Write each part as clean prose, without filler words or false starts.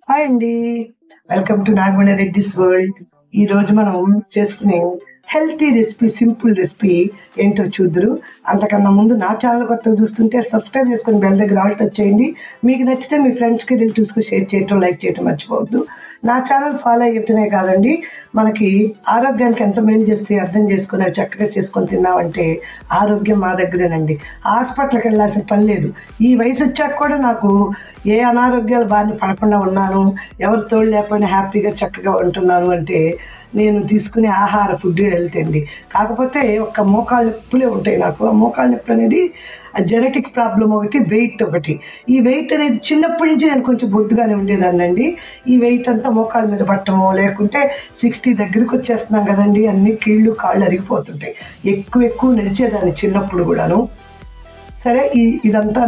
Hi అండి. Welcome to Nagamani Reddy's world. ఈ రోజు మనం చేసుకునే హెల్తీ రెసిపీ, సింపుల్ రెసిపీ ఏంటో చూద్దురు. అంతకన్నా ముందు నా ఛానల్ కొత్తగా చూస్తుంటే సబ్స్క్రైబ్ చేసుకొని బెల్ దగ్గర ఆల్ టచ్ చేయండి. మీకు నచ్చితే మీ ఫ్రెండ్స్కి వెళ్ళి చూసుకుని షేర్ చేయటం, లైక్ చేయటం మర్చిపోవద్దు. నా ఛానల్ ఫాలో అయ్యటమే కాదండి, మనకి ఆరోగ్యానికి ఎంత మేలు చేస్తే అర్థం చేసుకుని అవి చక్కగా చేసుకొని తిన్నామంటే ఆరోగ్యం మా దగ్గరేనండి. హాస్పిటల్కి వెళ్ళాల్సిన పని లేదు. ఈ వయసు వచ్చాక కూడా నాకు ఏ అనారోగ్యాలు బారిన పడకుండా ఉన్నాను, ఎవరి తోడు లేకపోయినా హ్యాపీగా చక్కగా ఉంటున్నాను అంటే నేను తీసుకునే ఆహార ఫుడ్ హెల్త్ అండి. కాకపోతే ఒక్క మోకాళ్ళ నొప్పులే ఉంటాయి నాకు. ఆ మోకాళ్ళ నొప్పులు అనేది జెనెటిక్ ప్రాబ్లం ఒకటి, వెయిట్ ఒకటి. ఈ వెయిట్ అనేది చిన్నప్పటి నుంచి నేను కొంచెం బొద్దుగానే ఉండేదాన్ని అండి. ఈ వెయిట్ అంతా మోకాళ్ళ మీద పట్టడమో లేకుంటే 60 దగ్గరికి వచ్చేస్తున్నాం కదండి, అన్ని కీళ్ళు కాళ్ళు అరిగిపోతుంటాయి. ఎక్కువ నడిచేదాన్ని చిన్నప్పుడు కూడాను. సరే, ఇదంతా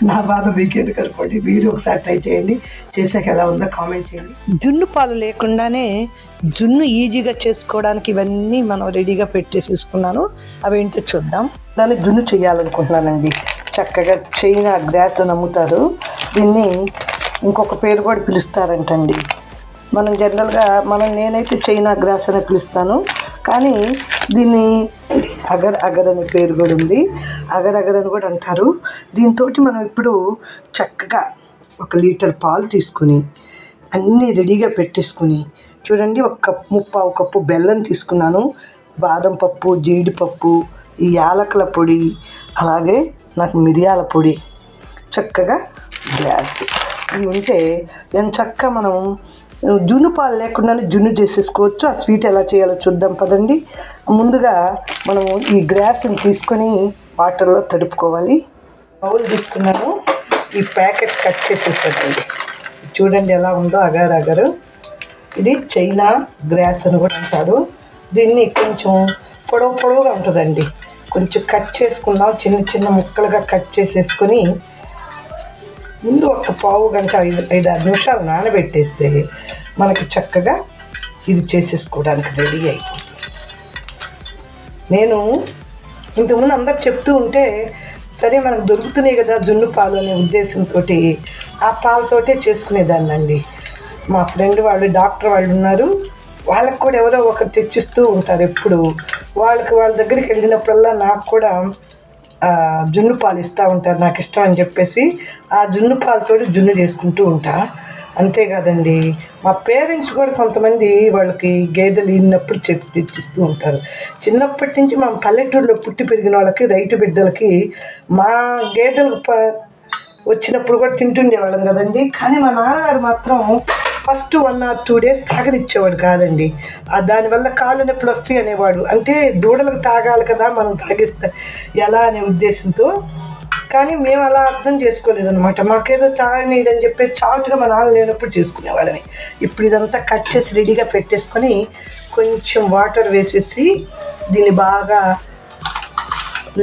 నా బాధ మీకు ఎందుకు అనుకోండి, మీరు ఒకసారి ట్రై చేయండి. చేసాక ఎలా ఉందో కామెంట్ చేయండి. జున్ను పాలు లేకుండానే జున్ను ఈజీగా చేసుకోవడానికి ఇవన్నీ మనం రెడీగా పెట్టేసేసుకున్నాను. అవేంటో చూద్దాం. దాన్ని జున్ను చేయాలనుకుంటున్నానండి. చక్కగా చైనా గ్రాస్ అని అమ్ముతారు. దీన్ని ఇంకొక పేరు కూడా పిలుస్తారంటండి. మనం జనరల్గా నేనైతే చైనా గ్రాస్ అని పిలుస్తాను, కానీ దీన్ని అగర్ అనే పేరు కూడా ఉంది. అగర్ అని కూడా అంటారు. దీంతో మనం ఇప్పుడు చక్కగా 1 లీటర్ పాలు తీసుకుని అన్నీ రెడీగా పెట్టేసుకుని, చూడండి, 1 కప్పు బెల్లం తీసుకున్నాను, బాదం పప్పు, జీడిపప్పు, ఈ యాలకుల పొడి, అలాగే నాకు మిరియాల పొడి, చక్కగా గ్లాస్ ఇవి ఉంటే చక్కగా మనం జున్ను పాలు లేకుండానే జున్ను చేసేసుకోవచ్చు. ఆ స్వీట్ ఎలా చేయాలో చూద్దాం పదండి. ముందుగా మనము ఈ గ్రాస్ని తీసుకొని వాటర్లో తడుపుకోవాలి. బౌల్ తీసుకున్నాను, ఈ ప్యాకెట్ కట్ చేసేసానండి. చూడండి ఎలా ఉందో అగరు. ఇది చైనా గ్రాస్ అని కూడా అంటారు. దీన్ని కొంచెం పొడవుగా ఉంటుందండి. కొంచెం కట్ చేసుకుందాం, చిన్న ముక్కలుగా కట్ చేసేసుకొని ముందు 1 పావు గంట 5-6 నిమిషాలు నానబెట్టేస్తే మనకి చక్కగా ఇది చేసేసుకోవడానికి రెడీ అయిపోతుంది. నేను ఇంతకుముందు అందరు చెప్తూ ఉంటే సరే మనకు దొరుకుతున్నాయి కదా జున్ను పాలు అనే ఉద్దేశంతో ఆ పాలతోటే చేసుకునేదాన్ని అండి. మా ఫ్రెండ్ వాళ్ళు డాక్టర్ వాళ్ళు ఉన్నారు, వాళ్ళకు కూడా ఎవరో ఒకరు తెచ్చిస్తూ ఉంటారు ఎప్పుడు. వాళ్ళ దగ్గరికి వెళ్ళినప్పుడల్లా నాకు కూడా జున్ను పాలు ఇస్తూ ఉంటారు, నాకు ఇష్టం అని చెప్పేసి ఆ జున్ను పాలతో జున్ను చేసుకుంటూ ఉంటా. అంతేకాదండి, మా పేరెంట్స్ కూడా కొంతమంది వాళ్ళకి గేదెలు ఇన్నప్పుడు తెచ్చిస్తూ ఉంటారు. చిన్నప్పటి నుంచి మా పల్లెటూరులో పుట్టి పెరిగిన వాళ్ళకి, రైతు బిడ్డలకి మా గేదెలు వచ్చినప్పుడు కూడా తింటుండేవాళ్ళం కదండి. కానీ మా నాన్నగారు మాత్రం ఫస్ట్ 1 or 2 days తాగనిచ్చేవాడు కాదండి. దానివల్ల కాళ్ళు నొప్పులు వస్తాయి అనేవాడు. అంటే దూడలకు తాగాలి కదా, మనం తాగిస్తే ఎలా అనే ఉద్దేశంతో. కానీ మేము అలా అర్థం చేసుకోలేదన్నమాట. మాకేదో తాగనీయదని చెప్పి చాటుగా మా నాన్న లేనప్పుడు చేసుకునేవాళ్ళని. ఇప్పుడు ఇదంతా కట్ చేసి రెడీగా పెట్టేసుకొని కొంచెం వాటర్ వేసేసి దీన్ని బాగా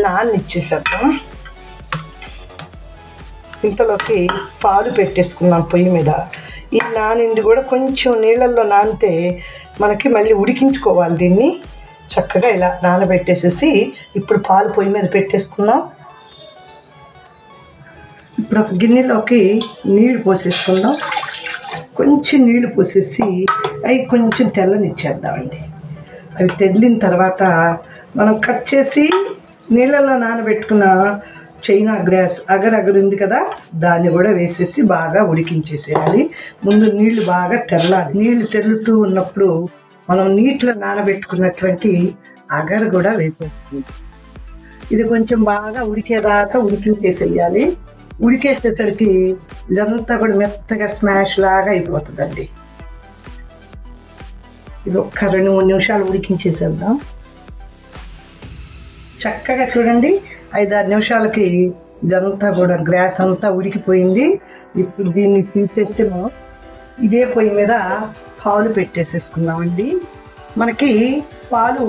నాననిచ్చేసేద్దాం. ఇంతలోకి పాలు పెట్టేసుకున్నాం పొయ్యి మీద. ఈ నానింది కూడా కొంచెం నీళ్ళల్లో నానితే మనకి మళ్ళీ ఉడికించుకోవాలి. దీన్ని చక్కగా ఇలా నానబెట్టేసేసి ఇప్పుడు పాలు పొయ్యి మీద పెట్టేసుకుందాం. ఇప్పుడు 1 గిన్నెలోకి నీళ్ళు పోసేసుకుందాం. కొంచెం నీళ్ళు పోసేసి అవి కొంచెం తెల్లనిచ్చేద్దామండి. అవి తెల్లిన తర్వాత మనం కట్ చేసి నీళ్ళల్లో నానబెట్టుకున్న చైనా గ్రాస్ అగర్ ఉంది కదా, దాన్ని కూడా వేసేసి బాగా ఉడికించేసేయాలి. ముందు నీళ్లు బాగా తెల్లాలి. నీళ్లు తెల్లుతూ ఉన్నప్పుడు మనం నీటిలో నానబెట్టుకున్నటువంటి అగర్ కూడా వేసేస్తుంది. ఇది కొంచెం బాగా ఉడికేదాకా ఉడికించేసేయాలి. ఉడికేసేసరికి ఇదంతా కూడా మెత్తగా స్మాష్ లాగా అయిపోతుందండి. ఇది 1-2-3 నిమిషాలు ఉడికించేసేద్దాం. చక్కగా చూడండి, 5-6 నిమిషాలకి ఇదంతా కూడా గ్రాస్ అంతా ఉడికిపోయింది. ఇప్పుడు దీన్ని తీసేసి ఇదే పొయ్యి మీద పాలు పెట్టేసేసుకున్నామండి. మనకి పాలు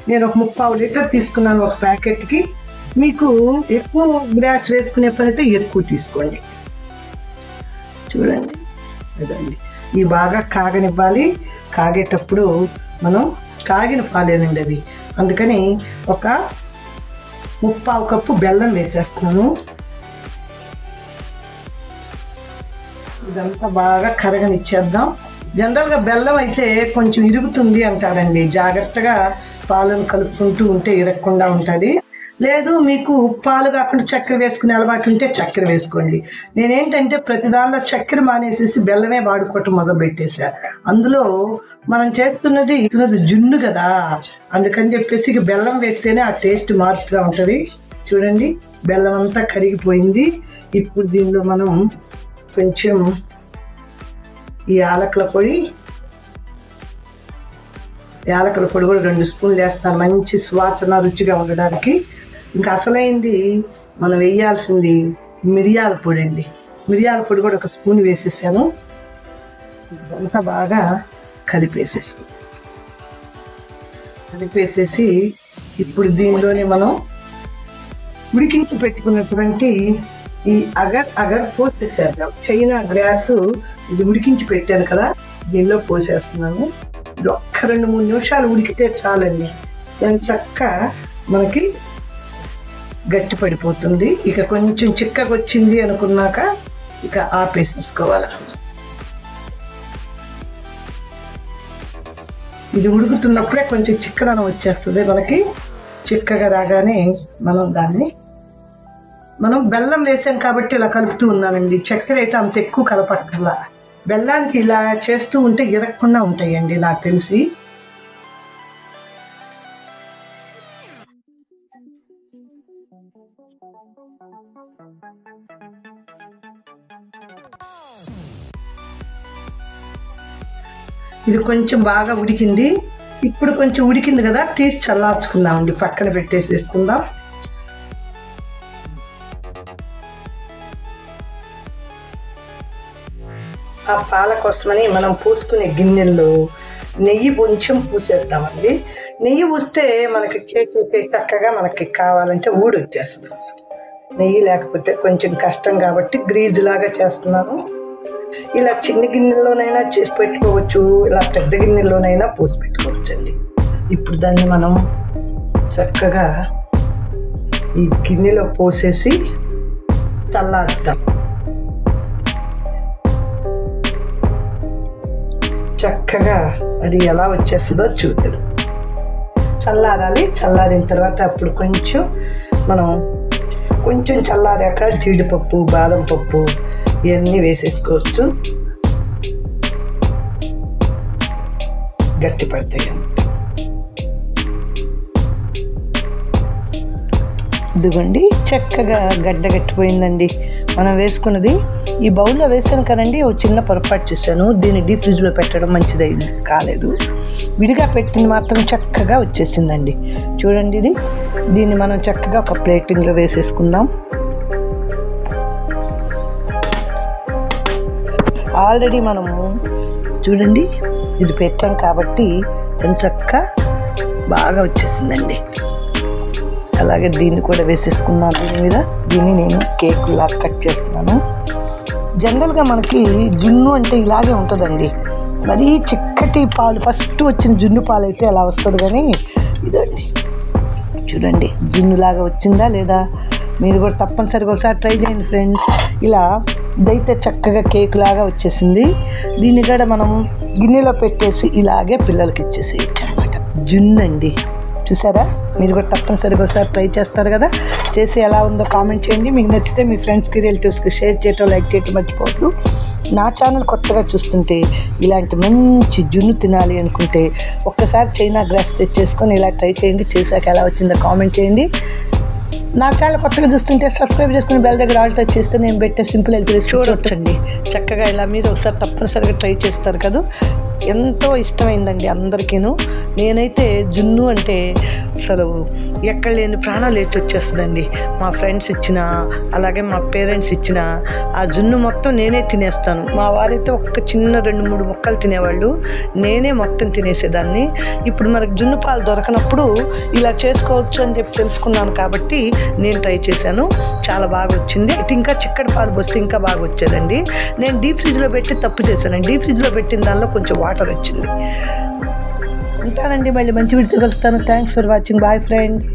నేను 1/4 లీటర్ తీసుకున్నాను 1 ప్యాకెట్కి. మీకు ఎక్కువ గ్రాస్ వేసుకునే పని అయితే ఎక్కువ తీసుకోండి. చూడండి, అదండి, ఇవి బాగా కాగనివ్వాలి. కాగేటప్పుడు మనం కాగిన పాలేనండి అవి, అందుకని 1/4 కప్పు బెల్లం వేసేస్తున్నాను. ఇదంతా బాగా కరగనిచ్చేద్దాం. జనరల్గా బెల్లం అయితే కొంచెం ఇరుగుతుంది అంటారండి, జాగ్రత్తగా పాలను కలుపుకుంటూ ఉంటే ఇరగకుండా ఉంటుంది. లేదు మీకు పాలు కాకుండా చక్కెర వేసుకునే అలవాటు ఉంటే చక్కెర వేసుకోండి. నేనేంటంటే ప్రతి దానిలో చక్కెర మానేసేసి బెల్లమే వాడుకోవటం మొదలు పెట్టేశా. అందులో మనం చేస్తున్నది జున్ను కదా, అందుకని చెప్పేసి ఇక బెల్లం వేస్తేనే ఆ టేస్ట్ మార్పుగా ఉంటుంది. చూడండి, బెల్లం అంతా కరిగిపోయింది. ఇప్పుడు దీనిలో మనం కొంచెం ఈ యాలకుల పొడి కూడా 2 స్పూన్లు వేస్తాను, మంచి సువాసన రుచిగా ఉండడానికి. ఇంకా అసలైంది మనం వేయాల్సింది మిరియాల పొడి అండి. మిరియాల పొడి కూడా 1 స్పూన్ వేసేసాను. ఇదంతా బాగా కలిపేసేసి ఇప్పుడు దీనిలోనే మనం ఉడికించి పెట్టుకున్నటువంటి ఈ అగర్ పోసేసేద్దాం. చైనా గ్రాసు ఇది ఉడికించి పెట్టాను కదా, దీనిలో పోసేస్తున్నాను. ఇది 1-2-3 నిమిషాలు ఉడికితే చాలండి, దాని చక్క మనకి గట్టి పడిపోతుంది. ఇక కొంచెం చిక్కగా వచ్చింది అనుకున్నాక ఇక ఆపేసేసుకోవాలి. ఇది ఉడుకుతున్నప్పుడే కొంచెం చిక్కదనం వచ్చేస్తుంది మనకి. చిక్కగా రాగానే మనం బెల్లం వేసాం కాబట్టి ఇలా కలుపుతూ ఉన్నానండి. చక్కెర అయితే అంత ఎక్కువ కలపక్కర్లా. బెల్లానికి ఇలా చేస్తూ ఉంటే ఇరగకుండా ఉంటాయండి నాకు తెలిసి. ఇది కొంచెం బాగా ఉడికింది. ఇప్పుడు కొంచెం ఉడికింది కదా, తీసి చల్లార్చుకుందామండి, పక్కన పెట్టేసేసుకుందాం. ఆ పాల కోసమని మనం పూసుకునే గిన్నెల్లో నెయ్యి కొంచెం పూసేద్దామండి. నెయ్యి పూస్తే మనకి కేక్ చక్కగా మనకి కావాలంటే ఊడొచ్చేస్తుంది. నెయ్యి లేకపోతే కొంచెం కష్టం కాబట్టి గ్రీజులాగా చేస్తున్నాను. ఇలా చిన్న గిన్నెల్లోనైనా చేసి పెట్టుకోవచ్చు, ఇలా పెద్ద గిన్నెల్లోనైనా పోసి పెట్టుకోవచ్చండి. ఇప్పుడు దాన్ని మనం చక్కగా ఈ గిన్నెలో పోసేసి చల్లార్చుదాం. చక్కగా అది ఎలా వచ్చేస్తుందో చూద్దాం. చల్లారాలి. చల్లారిన తర్వాత అప్పుడు కొంచెం చల్లారాక జీడిపప్పు, బాదం పప్పు ఇవన్నీ వేసేసుకోవచ్చు, గట్టి పడతాయి. ఇదిగోండి, చక్కగా గట్టిపోయిందండి. మనం వేసుకున్నది ఈ బౌల్లో వేసాను కదండి, ఒక చిన్న పొరపాటు చేశాను. దీన్ని డీప్ ఫ్రిడ్జ్లో పెట్టడం మంచిది కాలేదు. విడిగా పెట్టింది మాత్రం చక్కగా వచ్చేసిందండి. చూడండి, దీన్ని మనం చక్కగా ఒక ప్లేటింగ్లో వేసేసుకుందాం. ఆల్రెడీ మనము చూడండి ఇది పెట్టాం కాబట్టి చక్కగా బాగా వచ్చేసిందండి. అలాగే దీన్ని కూడా వేసేసుకున్నాను. దీని మీద నేను కేకులా కట్ చేస్తున్నాను. జనరల్గా మనకి జున్ను అంటే ఇలాగే ఉంటుందండి, మరీ చిక్కటి పాలు ఫస్ట్ వచ్చిన జున్ను పాలు అయితే అలా వస్తుంది. కానీ ఇదండి చూడండి, జున్నులాగా వచ్చిందా లేదా, మీరు కూడా తప్పనిసరిగా ఒకసారి ట్రై చేయండి ఫ్రెండ్స్. ఇలా ఇదైతే చక్కగా కేక్ లాగా వచ్చేసింది. దీన్ని కూడా మనం గిన్నెలో పెట్టేసి ఇలాగే పిల్లలకి ఇచ్చేసేయచ్చు అనమాట. జున్ను అండి, చూసారా? మీరు కూడా తప్పనిసరిగా ఒకసారి ట్రై చేస్తారు కదా, చేసి ఎలా ఉందో కామెంట్ చేయండి. మీకు నచ్చితే మీ ఫ్రెండ్స్కి, రిలేటివ్స్కి షేర్ చేయటం, లైక్ చేయటం మర్చిపోవద్దు. నా ఛానల్ కొత్తగా చూస్తుంటే ఇలాంటి మంచి జున్ను తినాలి అనుకుంటే ఒక్కసారి చైనా గ్రాస్ తెచ్చేసుకొని ఇలా ట్రై చేయండి. చేశాక ఎలా వచ్చిందో కామెంట్ చేయండి. నా ఛానల్ కొత్తగా చూస్తుంటే సబ్స్క్రైబ్ చేసుకుని బెల్ దగ్గర ఆల్ టచ్ చేస్తే నేను పెట్టే సింపుల్ హెల్తీ చూడొచ్చండి. చక్కగా ఇలా మీరు ఒకసారి తప్పనిసరిగా ట్రై చేస్తారు కదా, ఎంతో ఇష్టమైందండి అందరికీను. నేనైతే జున్ను అంటే అసలు ఎక్కడ లేని ప్రాణాలు వచ్చేస్తుందండి. మా ఫ్రెండ్స్ ఇచ్చిన, అలాగే మా పేరెంట్స్ ఇచ్చిన ఆ జున్ను మొత్తం నేనే తినేస్తాను. మా వారైతే ఒక్క చిన్న 2-3 ముక్కలు తినేవాళ్ళు, నేనే మొత్తం తినేసేదాన్ని. ఇప్పుడు మనకు జున్ను పాలు దొరకనప్పుడు ఇలా చేసుకోవచ్చు అని చెప్పి తెలుసుకున్నాను కాబట్టి నేను ట్రై చేశాను. చాలా బాగా వచ్చింది. ఇది ఇంకా చిక్కటి పాలు పోస్తే ఇంకా బాగా వచ్చేదండి. నేను డీప్ ఫ్రిడ్జ్లో పెట్టి తప్పు చేశాను. డీప్ ఫ్రిడ్జ్లో పెట్టిన దానిలో కొంచెం వాటర్ వచ్చింది. ఉంటానండి, మళ్ళీ మంచి వీడియోతో కలుస్తాను. Thanks for watching. Bye friends.